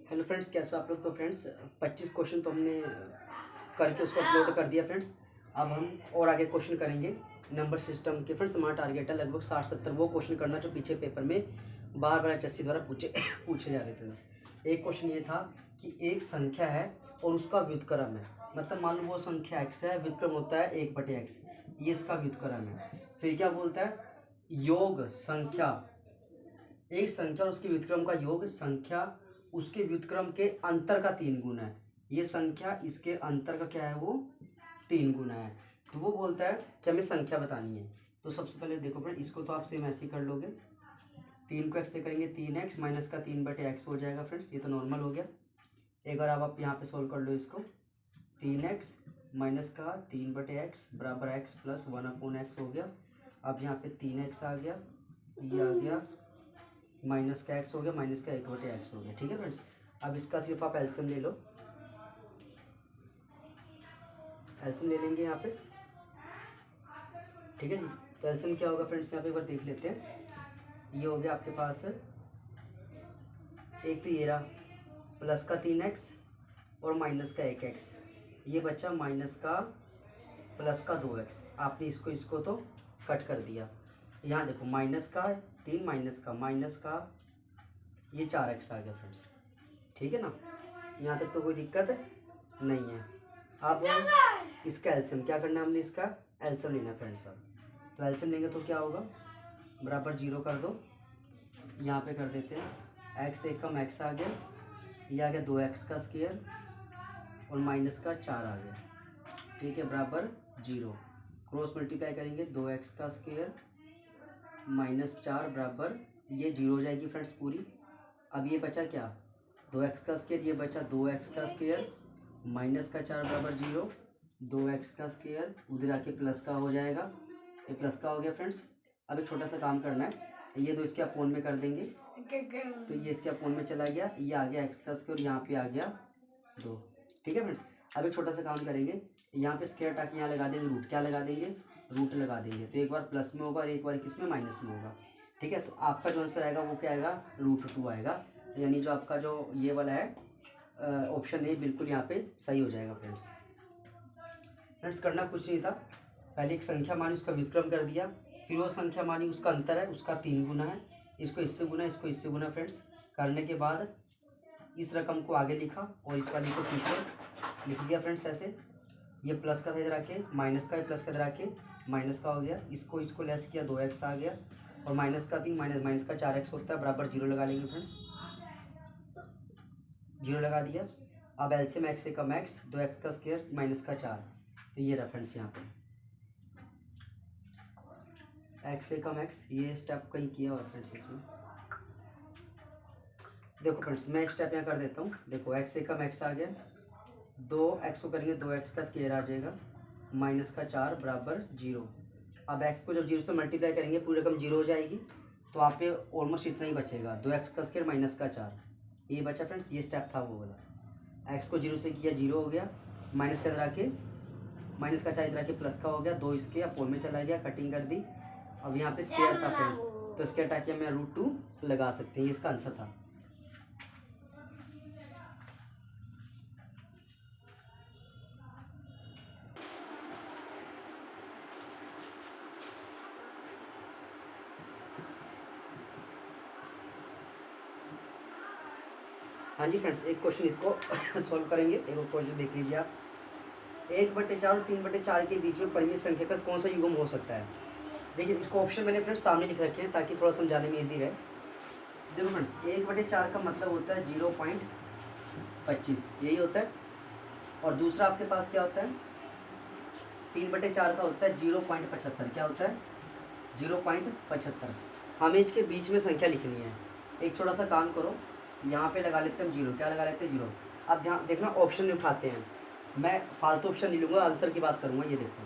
Hello friends, कैसे हो आप लोग। तो फ्रेंड्स 25 क्वेश्चन तो हमने करके उसको अपलोड कर दिया फ्रेंड्स। अब हम और आगे क्वेश्चन करेंगे नंबर सिस्टम के। फ्रेंड्स हमारा टारगेट है लगभग 60-70 वो क्वेश्चन करना जो पीछे पेपर में बार बार HSC द्वारा पूछे जा रहे थे फ्रेंड्स। एक क्वेश्चन ये था कि एक संख्या है और उसका व्युत्क्रम है। मतलब मान लो वो संख्या x है, व्युत्क्रम होता है 1/x, ये इसका व्युत्क्रम है। फिर क्या बोलता है, योग संख्या, एक संख्या और उसके व्युत्क्रम का योग संख्या उसके व्युत्क्रम के अंतर का 3 गुना है। ये संख्या इसके अंतर का क्या है, वो 3 गुना है। तो वो बोलता है कि हमें संख्या बतानी है। तो सबसे पहले देखो फ्रेंड, इसको तो आप सेम ऐसे ही कर लोगे। 3 को x से करेंगे 3x माइनस का 3/x हो जाएगा फ्रेंड्स, ये तो नॉर्मल हो गया। एक बार आप यहाँ पे सोल्व कर लो इसको। 3x माइनस का 3/x बराबर x प्लस 1/x हो गया। अब यहाँ पे 3x आ गया, ये आ गया, माइनस का x हो गया, माइनस का 1/x हो गया। ठीक है फ्रेंड्स, अब इसका सिर्फ आप एलसीएम ले लो। एलसीएम ले लेंगे यहाँ पे। ठीक है जी, तो एलसीएम क्या होगा फ्रेंड्स, यहाँ पे एक बार देख लेते हैं। ये हो गया आपके पास एक तो ये रहा प्लस का 3x और माइनस का 1x, ये बचा माइनस का प्लस का 2x। आपने इसको तो कट कर दिया। यहाँ देखो माइनस का 3 माइनस का ये 4x आ गया फ्रेंड्स। ठीक है ना, यहाँ तक तो कोई दिक्कत नहीं है। अब इसका एलसीएम क्या करना है, हमने इसका एलसीएम लेना है फ्रेंड्स। अब तो एलसीएम लेंगे तो क्या होगा, बराबर 0 कर दो। यहाँ पे कर देते हैं x एक कम x आ गया, ये आ गया 2x का स्क्वायर और माइनस का 4 आ गया। ठीक है, बराबर 0। क्रॉस मल्टीप्लाई करेंगे 2x का स्क्वायर माइनस 4 बराबर ये 0 हो जाएगी फ्रेंड्स पूरी। अब ये बचा क्या, 2x का स्क्वायर, ये बचा 2x का स्क्वायर माइनस का 4 बराबर 0, 2x का स्क्वायर उधर आके प्लस का हो जाएगा, ये प्लस का हो गया फ्रेंड्स। अब एक छोटा सा काम करना है, ये दो इसके अपोन में कर देंगे तो ये इसके अपोन में चला गया, ये आ गया x का स्क्वायर, यहाँ पे आ गया 2। ठीक है फ्रेंड्स, अब एक छोटा सा काम करेंगे, यहाँ पे स्क्वायर टाके यहाँ लगा देंगे, रूट क्या लगा देंगे, रूट लगा देंगे। तो एक बार प्लस में होगा और एक बार किस में, माइनस में होगा। ठीक है, तो आपका जो आंसर आएगा वो क्या आएगा, √2 आएगा। यानी जो आपका जो ये वाला है ऑप्शन ए बिल्कुल यहाँ पे सही हो जाएगा फ्रेंड्स। फ्रेंड्स करना कुछ नहीं था, पहले एक संख्या मानी उसका व्युत्क्रम कर दिया, फिर वो संख्या मानी उसका अंतर है उसका 3 गुना है, इसको इससे गुना, इसको इससे गुना। फ्रेंड्स करने के बाद इस रकम को आगे लिखा और इस वाली को पीछे लिख दिया फ्रेंड्स ऐसे। ये प्लस का था इधर आके, माइनस का प्लस का इधर आके माइनस का हो गया, इसको लेस किया 2x आ गया और माइनस का 3 माइनस का 4x होता है, बराबर 0 लगा लेंगे फ्रेंड्स। 0 लगा दिया। अब एलसीएम x से कम x, 2x का स्क्वायर माइनस का 4, तो ये रहा फ्रेंड्स यहाँ पे x से कम x। ये स्टेप कहीं किया हुआ फ्रेंड्स इसमें, देखो फ्रेंड्स मैं एक स्टेप यहाँ कर देता हूँ। देखो x से कम x आ गया, 2x को करेंगे 2x का स्क्वायर आ जाएगा माइनस का 4 बराबर 0। अब x को जब 0 से मल्टीप्लाई करेंगे पूरी रकम 0 हो जाएगी, तो आप पे ऑलमोस्ट इतना ही बचेगा, 2x का स्क्वायर माइनस का 4, ये बचा फ्रेंड्स। ये स्टेप था वो वाला, x को 0 से किया 0 हो गया, माइनस का इधर आके माइनस का 4 इधर आके प्लस का हो गया, 2 इसके अपोन में चला गया, कटिंग कर दी। अब यहाँ पे स्क्वायर था फ्रेंड्स, तो स्क्वायर टाके हमें √2 लगा सकते हैं, ये इसका आंसर था। हाँ जी फ्रेंड्स, एक क्वेश्चन इसको सॉल्व करेंगे। एक और क्वेश्चन देख लीजिए आप, 1/4 और 3/4 के बीच में परिमित संख्या का कौन सा युग्म हो सकता है। देखिए इसको ऑप्शन मैंने फ्रेंड्स सामने लिख रखे हैं ताकि थोड़ा समझाने में इजी रहे। देखो फ्रेंड्स 1/4 का मतलब होता है 0.25, यही होता है। और दूसरा आपके पास क्या होता है, 3/4 का होता है 0.75, क्या होता है 0.75। हमें इसके बीच में संख्या लिखनी है। एक छोटा सा काम करो, यहाँ पे लगा लेते हैं 0, क्या लगा लेते हैं 0। अब ध्यान देखना, ऑप्शन उठाते हैं, मैं फालतू ऑप्शन नहीं लूँगा, आंसर की बात करूँगा। ये देखो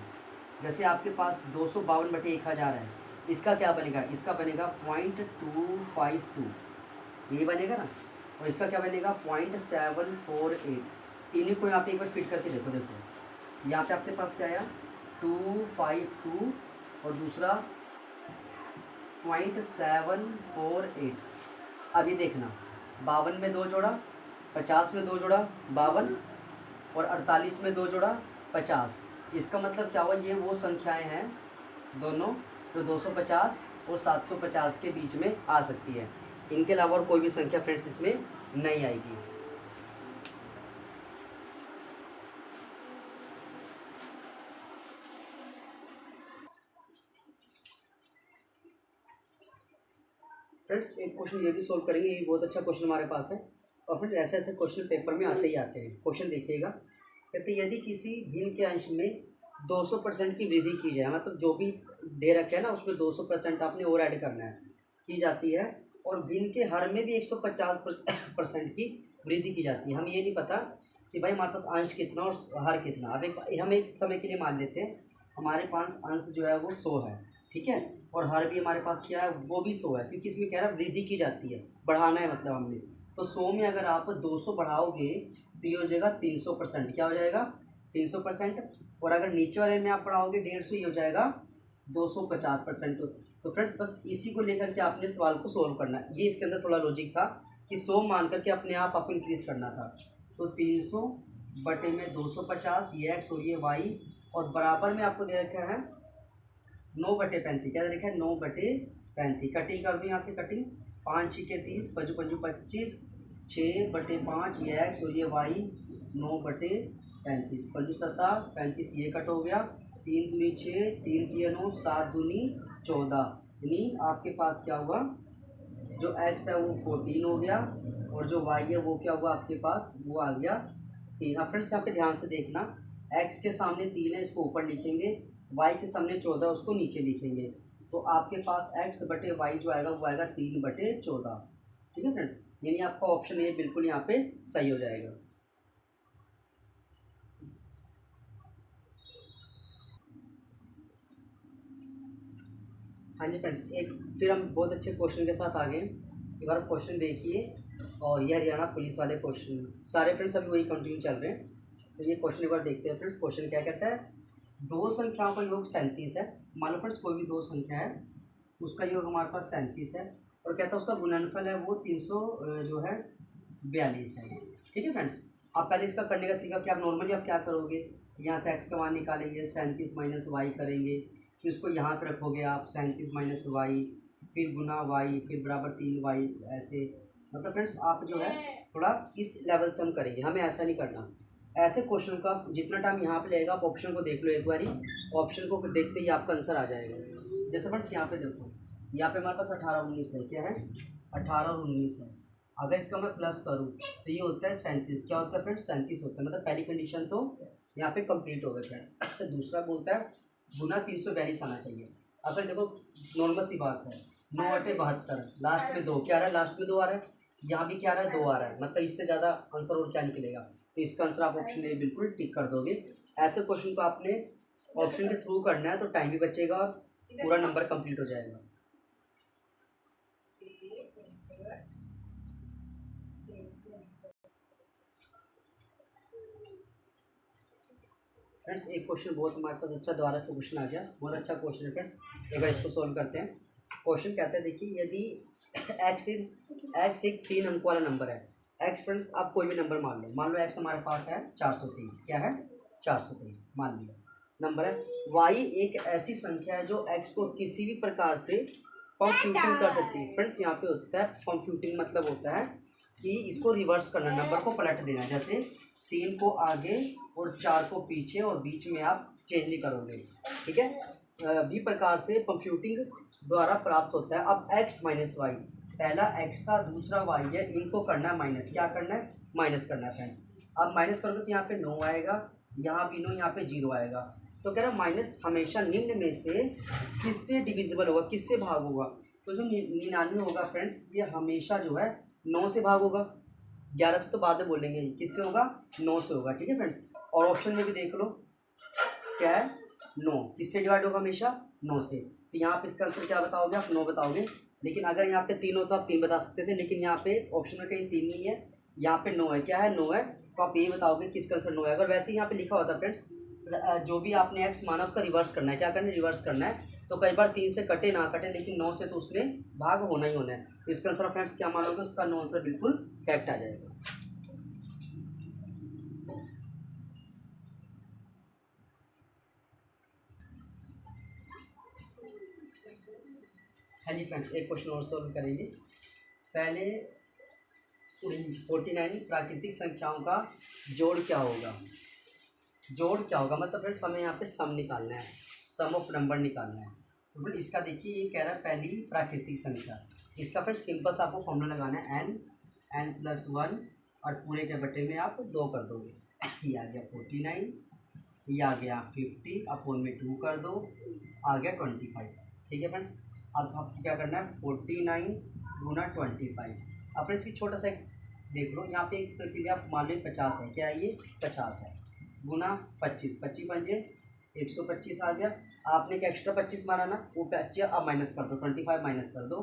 जैसे आपके पास 252/1000 है, इसका क्या बनेगा, इसका बनेगा 0.252, यही बनेगा ना। और इसका क्या बनेगा 0.748। इन्हीं को यहाँ पे एक बार फिट करके देखो। देखो यहाँ पे आपके पास क्या आया 252 और दूसरा 0.748। अब ये देखना 52 में 2 जोड़ा 50 में 2 जोड़ा 52 और 48 में 2 जोड़ा 50। इसका मतलब क्या हुआ, ये वो संख्याएं हैं दोनों जो 250 और 750 के बीच में आ सकती है। इनके अलावा और कोई भी संख्या फ्रेंड्स इसमें नहीं आएगी। फ्रेंड्स एक क्वेश्चन ये भी सोल्व करेंगे, ये बहुत अच्छा क्वेश्चन हमारे पास है। और फ्रेंड्स ऐसे ऐसे क्वेश्चन पेपर में आते ही आते हैं। क्वेश्चन देखिएगा, कहते यदि किसी भिन्न के अंश में 200% की वृद्धि की जाए, मतलब जो भी दे रखे है ना उसमें 200% आपने और ऐड करना है, की जाती है, और भिन्न के हर में भी 150% की वृद्धि की जाती है। हम ये नहीं पता कि भाई हमारे पास अंश कितना और हर कितना। अब हम एक समय के लिए मान लेते हैं हमारे पास अंश जो है वो 100 है, ठीक है, और हर भी हमारे पास क्या है वो भी 100 है, क्योंकि इसमें कह रहा है वृद्धि की जाती है, बढ़ाना है मतलब हमने। तो 100 में अगर आप 200 बढ़ाओगे तो ये हो जाएगा 300%। क्या हो जाएगा 300%। और अगर नीचे वाले में आप बढ़ाओगे 150, ये हो जाएगा 250%। तो फ्रेंड्स बस इसी को लेकर के आपने सवाल को सोल्व करना है। ये इसके अंदर थोड़ा लॉजिक था कि 100 मान करके अपने आप आपको इंक्रीज करना था। तो 300 बटे में 250, ये एक्स और ये वाई, और बराबर में आपको दे रखा है 9/35। क्या दे रखा है 9/35। कटिंग कर दो यहाँ से, कटिंग 5 × 30, 5 × 5 = 25, 6/5 ये एक्स और ये वाई, 9/35, 5 × 7 = 35, ये कट हो गया, 3 दूनी 6, 3 तिया 9, 7 दूनी 14। यानी आपके पास क्या हुआ, जो एक्स है वो 14 हो गया, और जो वाई है वो क्या हुआ आपके पास, वो आ गया 3। अब फ्रेंड्स यहाँ पे ध्यान से देखना, एक्स के सामने 3 है, इसको ऊपर लिखेंगे, वाई के सामने 14 उसको नीचे लिखेंगे। तो आपके पास एक्स बटे वाई जो आएगा वो आएगा 3/14। ठीक है फ्रेंड्स, यानी आपका ऑप्शन ए बिल्कुल यहाँ पे सही हो जाएगा। हाँ जी फ्रेंड्स, एक फिर हम बहुत अच्छे क्वेश्चन के साथ आ गए। एक बार क्वेश्चन देखिए, और ये हरियाणा पुलिस वाले क्वेश्चन सारे फ्रेंड्स अभी वही कंटिन्यू चल रहे हैं। तो ये क्वेश्चन एक बार देखते हैं फ्रेंड्स। क्वेश्चन क्या कहता है, दो संख्याओं का योग 37 है। मान लो फ्रेंड्स कोई भी दो संख्या है, उसका योग हमारे पास 37 है, और कहता है उसका गुणनफल है वो 342 है। ठीक है फ्रेंड्स, आप पहले इसका करने का तरीका क्या, आप नॉर्मली आप क्या करोगे, यहाँ से एक्स का मान निकालेंगे, 37 माइनस वाई करेंगे, फिर उसको यहाँ पे रखोगे आप 37 माइनस वाई, फिर गुना वाई, फिर बराबर 3y, ऐसे। मतलब फ्रेंड्स आप जो है थोड़ा इस लेवल से हम करेंगे, हमें ऐसा नहीं करना। ऐसे क्वेश्चन का जितना टाइम यहाँ पे लगेगा, आप ऑप्शन को देख लो एक बारी, ऑप्शन को देखते ही आपका आंसर आ जाएगा। जैसे फ्रेंड्स यहाँ पे देखो, यहाँ पे हमारे पास 18 19 है, क्या है 18 और 19 है। अगर इसका मैं प्लस करूँ तो ये होता है 37। क्या होता है फ्रेंड्स 37 होता है, मतलब पहली कंडीशन तो यहाँ पे कंप्लीट हो गई फ्रेंड्स। दूसरा बोलता है गुना 342 आना चाहिए। अगर देखो नॉर्मल सी बात है, 9/72, लास्ट में 2 क्या आ रहा है, लास्ट में 2 आ रहा है, यहाँ भी क्या आ रहा है 2 आ रहा है, मतलब इससे ज़्यादा आंसर और क्या निकलेगा। तो इसका आंसर आप ऑप्शन ए बिल्कुल टिक कर दोगे। ऐसे क्वेश्चन को आपने ऑप्शन के थ्रू करना है, तो टाइम भी बचेगा और पूरा नंबर कंप्लीट हो जाएगा। फ्रेंड्स एक क्वेश्चन बहुत हमारे पास अच्छा दोबारा से क्वेश्चन आ गया, बहुत अच्छा क्वेश्चन है फ्रेंड्स। एक बार इसको सॉल्व करते हैं। क्वेश्चन कहता है देखिए, यदि एक्स एक 3 अंक वाला नंबर है। एक्स फ्रेंड्स आप कोई भी नंबर मान लो एक्स हमारे पास है 423। क्या है 423 मान लिया नंबर है। वाई एक ऐसी संख्या है जो एक्स को किसी भी प्रकार से कंप्यूटिंग कर सकती है। फ्रेंड्स यहाँ पे होता है कंप्यूटिंग, मतलब होता है कि इसको रिवर्स करना, नंबर को पलट देना। जैसे 3 को आगे और 4 को पीछे, और बीच में आप चेंज नहीं करोगे। ठीक है, भी प्रकार से कंप्यूटिंग द्वारा प्राप्त होता है। अब x माइनस वाई, पहला x था दूसरा y है, इनको करना है माइनस। क्या करना है माइनस करना है फ्रेंड्स। अब माइनस करोगे तो यहाँ पे 9 आएगा, यहाँ भी 9, यहाँ पे 0 आएगा। तो कह रहा है माइनस हमेशा निम्न में से किससे डिविजिबल होगा, किससे भाग होगा। तो जो 99 होगा फ्रेंड्स, ये हमेशा जो है 9 से भाग होगा। 11 से तो बाद में बोलेंगे, किससे होगा 9 से होगा। ठीक है फ्रेंड्स, और ऑप्शन में भी देख लो क्या है 9, किससे डिवाइड होगा हमेशा 9 से। तो यहाँ पे इसका आंसर क्या बताओगे आप 9 बताओगे। लेकिन अगर यहाँ पे 3 हो तो आप 3 बता सकते थे, लेकिन यहाँ पे ऑप्शन में कहीं 3 नहीं है, यहाँ पे 9 है। क्या है 9 है, तो आप ये बताओगे किसका आंसर 9 है। अगर वैसे ही यहाँ पे लिखा होता फ्रेंड्स, जो भी आपने एक्स माना उसका रिवर्स करना है। क्या करना है रिवर्स करना है। तो कई बार 3 से कटे ना कटे, लेकिन 9 से तो उसमें भाग होना ही होना है। तो इसका आंसर फ्रेंड्स क्या मानोगे, उसका 9 आंसर बिल्कुल करेक्ट आ जाएगा। जी फ्रेंड्स, एक क्वेश्चन और सोल्व करेंगे। पहले 49 प्राकृतिक संख्याओं का जोड़ क्या होगा। जोड़ क्या होगा मतलब फ्रेंड्स हमें यहाँ पे सम निकालना है, सम ऑफ नंबर निकालना है। तो फिर इसका देखिए ये कह रहा है पहली प्राकृतिक संख्या, इसका फिर सिंपल सा आपको फॉर्मूला लगाना है n+1 और पूरे के बटे में आप 2 कर दोगे। ये आ गया 49, ये आ गया 50 अपोन में 2 कर दो, आ गया 25। ठीक है फ्रेंड्स, अब आपको क्या करना है 49 गुना 25। अब फ्रेंड्स की छोटा सा एक देख लो, यहाँ पे एक प्रक्रिया आप मान लो 50 है, क्या है ये 50 है, गुना 25, 25 पंजे 125 आ गया। आपने एक एक्स्ट्रा 25 मारा ना, वो बच्चे अब माइनस कर दो, 25 माइनस कर दो,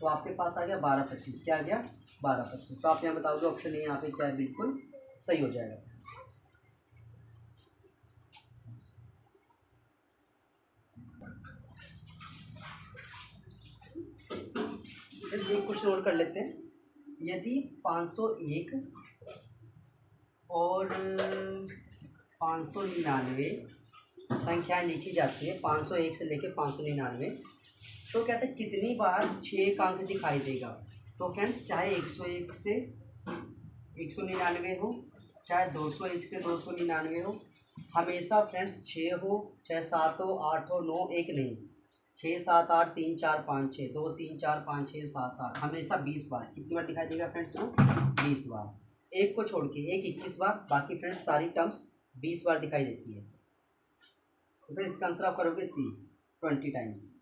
तो आपके पास आ गया 12 25, क्या आ गया 12 25। तो आप यहाँ बताओगे ऑप्शन ए यहाँ पे क्या है, बिल्कुल सही हो जाएगा फ्रेंड्स। फिर एक क्वेश्चन और कर लेते हैं। यदि 501 और 599 संख्याएं लिखी जाती है, 501 से लेकर 599, तो कहते हैं कितनी बार 6 का अंक दिखाई देगा। तो फ्रेंड्स चाहे 101 से 199 हो, चाहे 201 से 299 हो, हमेशा फ्रेंड्स 6 हो, चाहे 7 हो, 8 हो, 9 1 नहीं, 6 7 8 3 4 5 6 2 3 4 5 6 7 8, हमेशा 20 बार। कितनी बार दिखाई देगा फ्रेंड्स वो 20 बार। एक को छोड़ के एक 21 बार, बाकी फ्रेंड्स सारी टर्म्स 20 बार दिखाई देती है। तो फिर इसका आंसर आप करोगे सी 20 टाइम्स।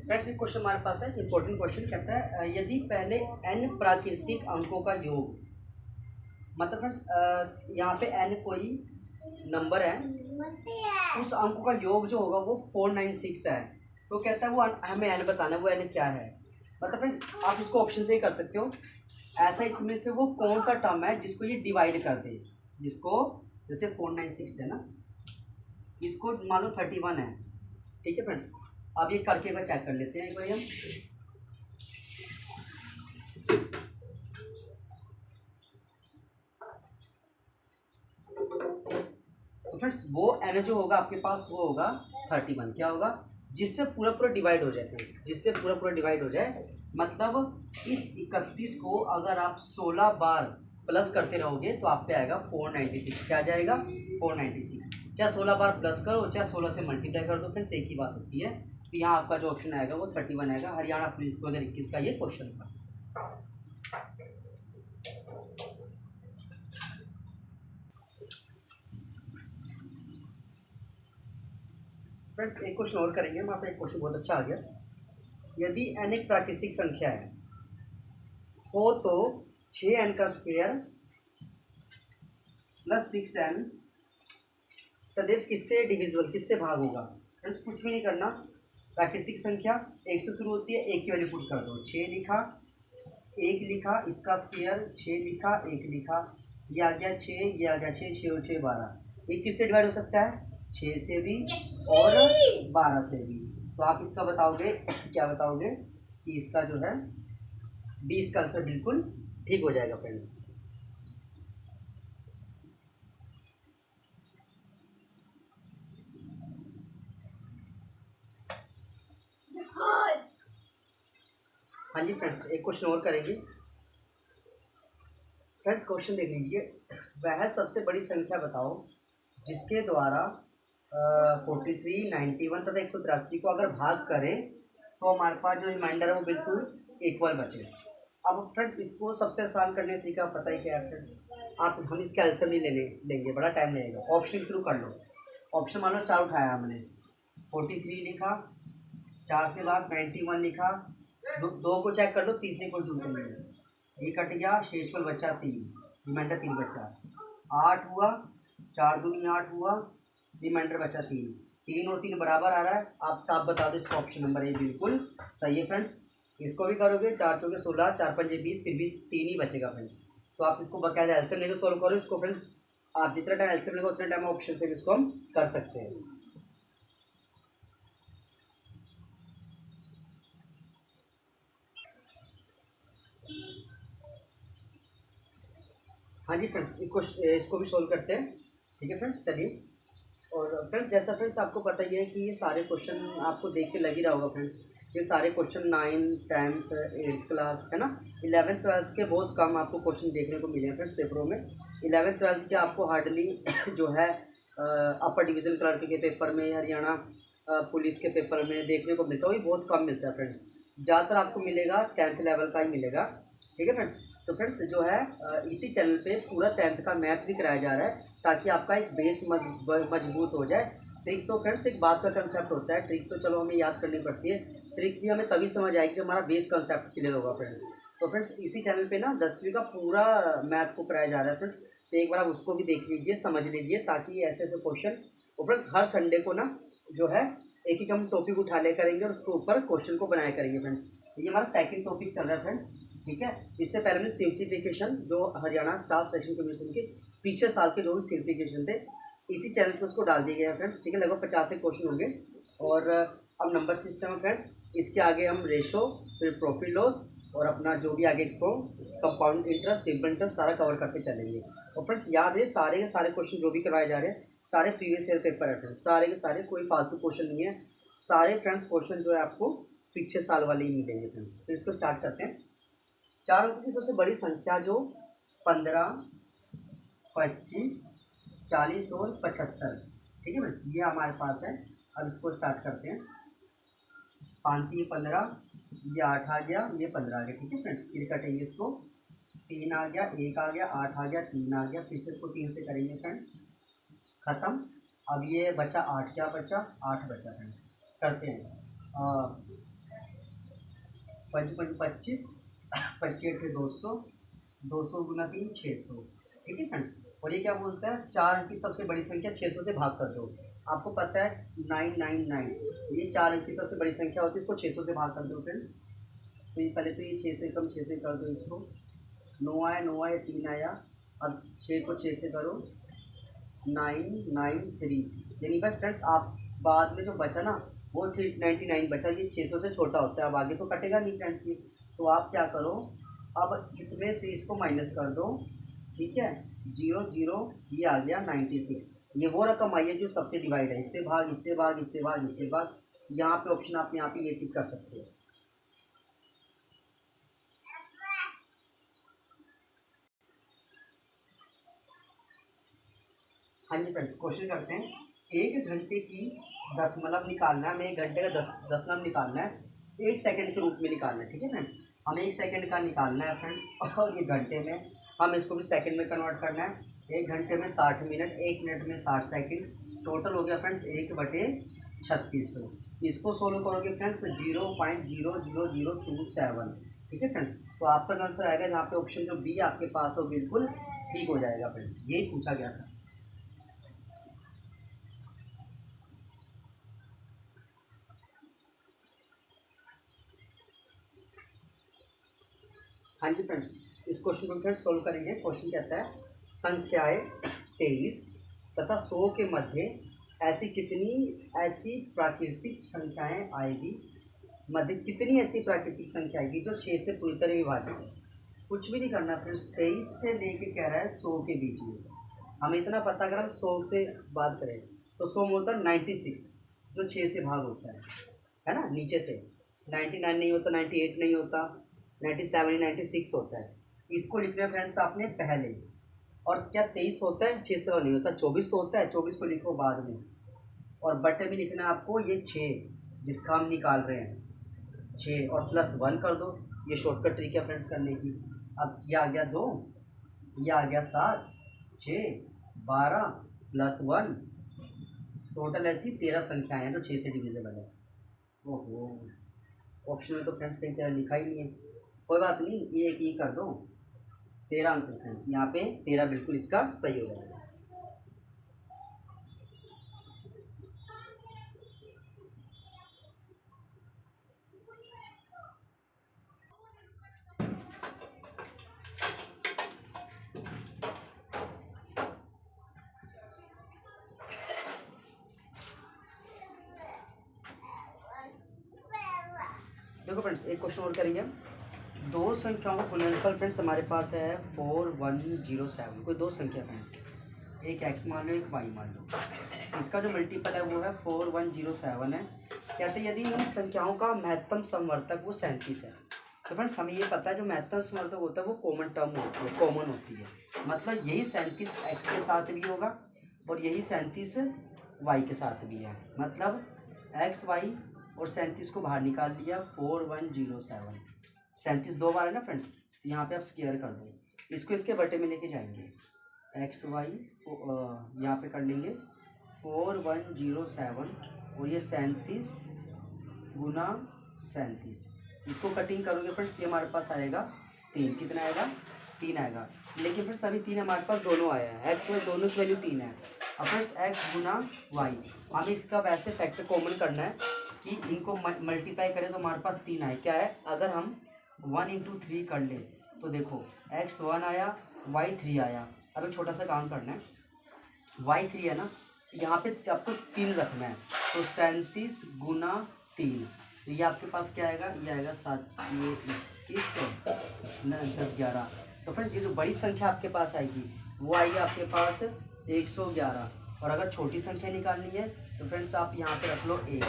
फ्रेंड्स एक क्वेश्चन हमारे पास है, इंपॉर्टेंट क्वेश्चन, कहता है यदि पहले n प्राकृतिक अंकों का योग, मतलब फ्रेंड्स यहाँ पे n कोई नंबर है, उस अंकों का योग जो होगा वो 496 है। तो कहता है वो हमें n बताना है, वो n क्या है। मतलब फ्रेंड्स आप इसको ऑप्शन से ही कर सकते हो। ऐसा इसमें से वो कौन सा टर्म है जिसको ये डिवाइड कर दे, जिसको जैसे 496 है ना, इसको मान लो 31 है। ठीक है फ्रेंड्स, अब ये करके एक बार चेक कर लेते हैं एक बार हम। तो फ्रेंड्स वो n जो होगा आपके पास वो होगा 31, क्या होगा जिससे पूरा पूरा डिवाइड हो जाए, जिससे पूरा पूरा डिवाइड हो जाए। मतलब इस 31 को अगर आप 16 बार प्लस करते रहोगे तो आप पे आएगा 496। क्या आ जाएगा 496। चाहे 16 बार प्लस करो, चाहे 16 से मल्टीप्लाई कर दो, फ्रेंड्स एक ही बात होती है। तो यहाँ आपका जो ऑप्शन आएगा वो 31 आएगा। हरियाणा पुलिस 2021 का ये क्वेश्चन था। फ्रेंड्स एक क्वेश्चन और करेंगे हम, आपका एक क्वेश्चन बहुत अच्छा आ गया। यदि n एक प्राकृतिक संख्या है हो तो 6n का स्क्वायर प्लस 6n सदैव किससे डिविजिबल, किससे भाग होगा। फ्रेंड्स कुछ भी नहीं करना, प्राकृतिक संख्या 1 से शुरू होती है, 1 की वैल्यू पुट कर दो। 6 लिखा, 1 लिखा, इसका स्क्वायर 6 लिखा, 1 लिखा, ये आ गया 6, ये आ गया 6, 6 और 6 12। ये किससे डिवाइड हो सकता है 6 से भी और 12 से भी। तो आप इसका बताओगे क्या बताओगे कि इसका जो है 20 का आंसर बिल्कुल ठीक हो जाएगा फ्रेंड्स। हाँ जी फ्रेंड्स एक क्वेश्चन और करेंगे। फ्रेंड्स क्वेश्चन देख लीजिए, वह सबसे बड़ी संख्या बताओ जिसके द्वारा 43, 91 तथा 183 को अगर भाग करें तो हमारे पास जो रिमाइंडर है वो बिल्कुल इक्वल बचे। अब फ्रेंड्स इसको सबसे आसान करने का तरीका पता ही क्या है फ्रेंड्स, आप हम इसके आंसर नहीं लेंगे, बड़ा टाइम लगेगा। ऑप्शन थ्रू कर लो। ऑप्शन मान लो 4 उठाया हमने, 43 लिखा, 4 से बाद 91 लिखा, 2 को चेक कर लो, तीसरे को ढूंढ लेंगे, ये कट गया, शेषफल बचा 3, रिमाइंडर 3 बचा। 8 हुआ, 4 दूनी 8 हुआ, रिमाइंडर बचा 3, 3 और 3 बराबर आ रहा है। आप साफ बता दो इसका ऑप्शन नंबर ए बिल्कुल सही है फ्रेंड्स। इसको भी करोगे, 4 चौके 16, 4 पंजे 20, फिर भी 3 ही बचेगा फ्रेंड्स। तो आप इसको बकायदा एलसीएम लेकर सॉल्व करो इसको फ्रेंड्स। आप जितना टाइम एलसीएम लेगा उतना टाइम ऑप्शन से भी इसको हम कर सकते हैं। हाँ जी फ्रेंड्स, इसको भी सोल्व करते हैं। ठीक है फ्रेंड्स, चलिए। और फ्रेंड्स जैसा फ्रेंड्स आपको पता ही है कि ये सारे क्वेश्चन आपको देख के लग ही रहा होगा फ्रेंड्स, ये सारे question 9th 10th 8th class है ना। 11th 12th के बहुत कम आपको क्वेश्चन देखने को मिले हैं फ्रेंड्स पेपरों में। 11th 12th के आपको हार्डली जो है अपर डिवीज़न क्लर्क के पेपर में, हरियाणा पुलिस के पेपर में देखने को मिलता है, वही बहुत कम मिलता है फ्रेंड्स। ज़्यादातर आपको मिलेगा 10th लेवल का ही मिलेगा। ठीक है फ्रेंड्स। तो फ्रेंड्स जो है इसी चैनल पे पूरा 10th का मैथ भी कराया जा रहा है, ताकि आपका एक बेस मजबूत हो जाए। ट्रिक तो फ्रेंड्स एक बात का कंसेप्ट होता है, ट्रिक तो चलो हमें याद करनी पड़ती है, ट्रिक भी हमें तभी समझ आएगी जब हमारा बेस कंसेप्ट क्लियर होगा फ्रेंड्स। तो फ्रेंड्स इसी चैनल पे ना 10वीं का पूरा मैथ को कराया जा रहा है फ्रेंड्स। तो एक बार आप उसको भी देख लीजिए, समझ लीजिए, ताकि ऐसे ऐसे क्वेश्चन, और फ्रेंड्स हर संडे को ना जो है एक एक हम टॉपिक उठा ले करेंगे और उसके ऊपर क्वेश्चन को बनाया करेंगे फ्रेंड्स। ये हमारा सेकंड टॉपिक चल रहा है फ्रेंड्स। ठीक है, इससे पहले हमने सिंप्लीफिकेशन जो हरियाणा स्टाफ सेक्शन कमीशन के पिछले साल के जो भी सिंप्लीफिकेशन थे इसी चैनल पर उसको डाल दिए गए हैं फ्रेंड्स। ठीक है, लगभग 50 क्वेश्चन होंगे। और अब नंबर सिस्टम है फ्रेंड्स, इसके आगे हम रेशो, फिर प्रॉफिट लॉस, और अपना जो भी आगे इसको कंपाउंड इंटरेस्ट, सिंपल इंटरेस्ट सारा कवर करके चलेंगे। और फ्रेंड्स याद है सारे के सारे क्वेश्चन जो भी करवाए जा रहे हैं सारे प्रीवियस ईयर पेपर है फ्रेंड्स, सारे के सारे, कोई फालतू क्वेश्चन नहीं है। सारे फ्रेंड्स क्वेश्चन जो है आपको पिछले साल वाले ही मिलेंगे फ्रेंड्स। तो इसको स्टार्ट करते हैं। 4 अंक की सबसे बड़ी संख्या जो 15, 25, 40 और 75। ठीक है फ्रेंड्स, ये हमारे पास है। अब इसको स्टार्ट करते हैं। 5 3 15, ये 8 आ गया, ये 15 आ गया। ठीक है फ्रेंड्स, फिर कटेंगे इसको, 3 आ गया, 1 आ गया, 8 आ गया, 3 आ गया, फिर से इसको 3 से करेंगे फ्रेंड्स, ख़त्म। अब ये बचा 8, क्या बचा, 8 बचा फ्रेंड्स। करते हैं 5 5 25, 25 200, 200 गुना 3 600। ठीक है फ्रेंड्स। और ये क्या बोलता है, 4 अंक की सबसे बड़ी संख्या 600 से भाग कर दो। आपको पता है 999, ये 4 अंक की सबसे बड़ी संख्या होती है, इसको 600 से भाग कर दो फ्रेंड्स। तो ये पहले तो ये 6 से कम 6 से कर दो इसको, 9 आया, 9 आया, 3 आया। अब 6 को 6 से करो, 993। यानी बस फ्रेंड्स आप बाद में जो बचा ना वो 399 बचा, ये 600 से छोटा होता है। अब आगे तो कटेगा नहीं फ्रेंड्स ये, तो आप क्या करो, अब इसमें से इसको माइनस कर दो। ठीक है, 0 0, ये आ गया 96। ये वो रकम आई है जो सबसे डिवाइड है, इससे भाग, इससे भाग, इससे भाग, इससे भाग। यहाँ पे ऑप्शन आप यहाँ पे ये टिक कर सकते हो। हाँ जी फ्रेंड्स, क्वेश्चन करते हैं। 1 घंटे की दशमलव निकालना है, हमें 1 घंटे का दशमलव निकालना है, 1 सेकंड के रूप में निकालना है। ठीक है फ्रेंड्स, हमें 1 सेकंड का निकालना है फ्रेंड्स, और ये घंटे में हम इसको भी सेकंड में कन्वर्ट करना है। 1 घंटे में 60 मिनट, 1 मिनट में 60 सेकंड, टोटल हो गया फ्रेंड्स 1/3600। इसको सोल्व करोगे फ्रेंड्स तो 0.00027। ठीक है फ्रेंड्स, तो आपका आंसर आएगा जहाँ पे ऑप्शन जो बी आपके पास हो बिल्कुल ठीक हो जाएगा फ्रेंड्स, यही पूछा गया था। हाँ जी फ्रेंड्स, इस क्वेश्चन को फिर सोल्व करेंगे। क्वेश्चन कहता है संख्याएं 23 तथा 100 के मध्य ऐसी प्राकृतिक संख्याएं आएगी, मध्य कितनी ऐसी प्राकृतिक संख्या आएगी जो 6 से पूरी तरह विभाजित है। कुछ भी नहीं करना फ्रेंड्स, 23 से लेके कह रहा है 100 के बीच में। हमें इतना पता, अगर हम 100 से बात करें तो 100 में होता है 96 जो 6 से भाग होता है ना, नीचे से 99 नहीं होता, 98 नहीं होता, 97 96 होता है। इसको लिखना है फ्रेंड्स आपने पहले। और क्या 23 होता है, 6 से नहीं होता, 24 तो होता है, 24 को लिखो बाद में। और बटे में लिखना है आपको ये 6 जिसका हम निकाल रहे हैं, 6 और +1 कर दो। ये शॉर्टकट ट्रिक है फ्रेंड्स करने की। अब ये आ गया 2, ये आ गया 7, 6 12 +1, टोटल ऐसी 13 संख्याएं हैं जो 6 से डिविजिबल है। ओहो, ऑप्शन में तो फ्रेंड्स कहीं तरह लिखा ही नहीं है, कोई बात नहीं, ये एक ही कर दो। 13 आंसर फ्रेंड्स, यहाँ पे 13 बिल्कुल इसका सही हो जाएगा। देखो फ्रेंड्स एक क्वेश्चन और करेंगे हम। दो संख्याओं का गुणनफल फ्रेंड्स हमारे पास है 4107। कोई दो संख्या फ्रेंड्स, एक x मान लो एक y मान लो, इसका जो मल्टीपल है वो है 4107 है। कहते हैं यदि इन संख्याओं का महत्तम समवर्तक वो 37 है। तो फ्रेंड्स हमें ये पता है जो महत्तम समवर्तक होता है वो कॉमन टर्म होती है, कॉमन होती है। मतलब यही 37 x के साथ भी होगा और यही 37 y के साथ भी है। मतलब x y और 37 को बाहर निकाल लिया 4107। 37 दो बार है ना फ्रेंड्स, यहाँ पे आप स्क्वायर कर दो, इसको इसके बटे में लेके जाएंगे। एक्स वाई यहाँ पे कर लेंगे 4107 और ये 37 गुना 37, इसको कटिंग करोगे फ्रेंड्स ये हमारे पास आएगा 3। कितना आएगा? 3 आएगा। लेकिन फ्रेंड्स अभी 3 हमारे पास दोनों आया है, एक्स वाई दोनों की वैल्यू 3 है। अब फ्रेंड्स एक्स गुना वाई, हमें इसका वैसे फैक्टर कॉमन करना है कि इनको मल्टीप्लाई करें तो हमारे पास 3 आए। क्या है? अगर हम 1 इंटू 3 कर ले तो देखो एक्स 1 आया, वाई 3 आया। अब एक छोटा सा काम करना है, वाई 3 है ना, यहाँ पे आपको 3 रखना है, तो 37 गुना 3, तो ये आपके पास क्या आएगा? ये आएगा 7, ये 21, 10, 11। तो फ्रेंड्स ये जो बड़ी संख्या आपके पास आएगी वो आएगी आपके पास 111। और अगर छोटी संख्या निकालनी है तो फ्रेंड्स आप यहाँ पे रख लो 1,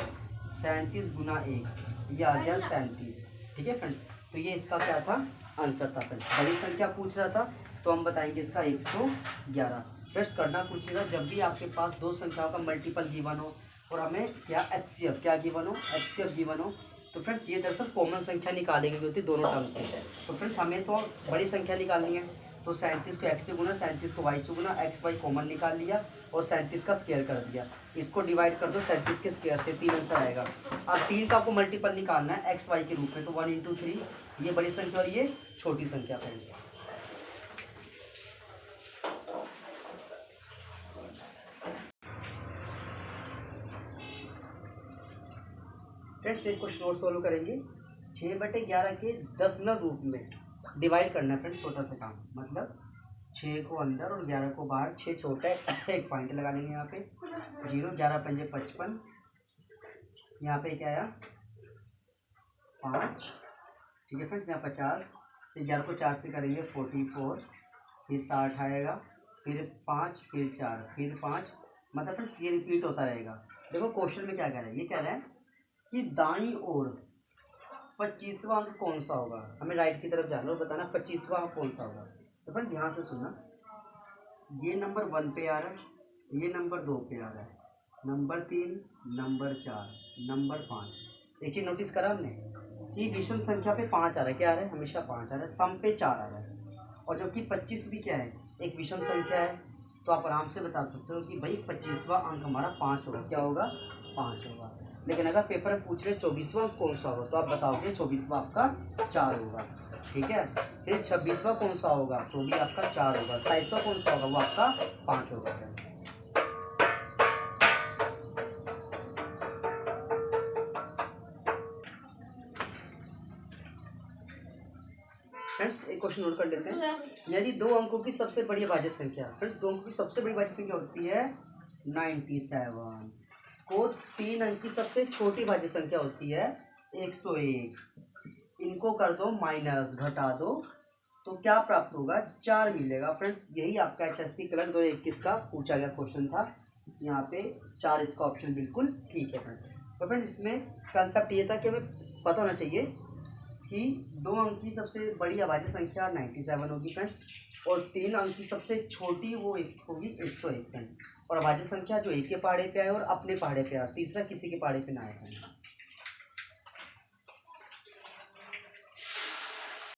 37 गुना 1, ये आ गया 37। ठीक है फ्रेंड्स, तो ये इसका क्या था? आंसर था फ्रेंड्स। बड़ी संख्या पूछ रहा था तो हम बताएंगे इसका 111। फ्रेंड्स करना पूछेगा जब भी आपके पास दो संख्याओं का मल्टीपल गिवन हो और हमें क्या एचसीएफ क्या गिवन हो, एचसीएफ गिवन हो, तो फ्रेंड्स ये दरअसल कॉमन संख्या निकालेंगे जो होती दोनों टर्म से। तो फ्रेंड्स हमें तो बड़ी संख्या निकालनी है, तो 37 को x से गुना, 37 को y से गुना, एक्स वाई कॉमन निकाल लिया और 37 का स्क्वायर कर दिया। इसको डिवाइड कर दो 37 के स्क्वायर से, 3 आंसर आएगा। अब 3 का आपको मल्टीपल निकालना है एक्स वाई के रूप में, तो 1 इंटू 3, ये बड़ी संख्या और ये छोटी संख्या फ्रेंड्स। फ्रेंड्स एक क्वेश्चन और सोल्व करेंगे। 6/11 के दशमलव रूप में डिवाइड करना है फ्रेंड्स, छोटा सा काम। मतलब 6 को अंदर और 11 को बाहर, 6 छोटा है, एक पॉइंट लगा लेंगे यहाँ पे 0, 11 पंजे 55, यहाँ पे क्या आया 5। ठीक है फ्रेंड्स, यहाँ 50, फिर 11 को 4 से करेंगे 44, फिर 60 आएगा, फिर 5, फिर 4, फिर 5। मतलब फ्रेंड्स ये रिपीट होता रहेगा। देखो क्वेश्चन में क्या कह रहा है, ये कह रहा है कि दाईं ओर 25वां अंक कौन सा होगा। हमें राइट की तरफ जाना और बताना 25वां अंक कौन सा होगा। तो फ्रेंड ध्यान से सुनना, ये नंबर 1 पे आ रहा है, ये नंबर 2 पे आ रहा है, नंबर 3, नंबर 4, नंबर 5। एक चीज नोटिस करा हमने कि विषम संख्या पे 5 आ रहा है। क्या आ रहा है? हमेशा 5 आ रहा है। सम पे 4 आ रहा है। और जबकि 25 भी क्या है? एक विषम संख्या है। तो आप आराम से बता सकते हो कि भाई 25वां अंक हमारा 5 होगा। क्या होगा? 5 होगा। लेकिन अगर पेपर में पूछ रहे 24वां कौन सा होगा तो आप बताओगे 24वां आपका 4 होगा। ठीक है, फिर 26वां कौन सा होगा तो भी आपका 4 होगा। 27वां कौन सा होगा वो आपका 5 होगा। फ्रेंड्स एक क्वेश्चन नोट कर लेते हैं। यदि दो अंकों की सबसे बड़ी भाज्य संख्या, फ्रेंड्स दो अंकों की सबसे बड़ी भाज्य संख्या होती है 97, को 3 अंक की सबसे छोटी भाज्य संख्या होती है 101, इनको कर दो माइनस, घटा दो, तो क्या प्राप्त होगा? 4 मिलेगा। फ्रेंड्स यही आपका HSC क्लर्क 2021 का पूछा गया क्वेश्चन था। यहाँ पे 4 इसका ऑप्शन बिल्कुल ठीक है फ्रेंड्स। तो फ्रेंड्स इसमें कंसेप्ट ये था कि हमें पता होना चाहिए कि 2 अंक की सबसे बड़ी अभाज्य संख्या 97 होगी फ्रेंड्स, और 3 अंक की सबसे छोटी वो होगी 101 फ्रेंड्स। और अभाज्य संख्या जो एक के पहाड़े पे आए और अपने पहाड़े पे आए, तीसरा किसी के पहाड़े पे ना आए फ्रेंड्स।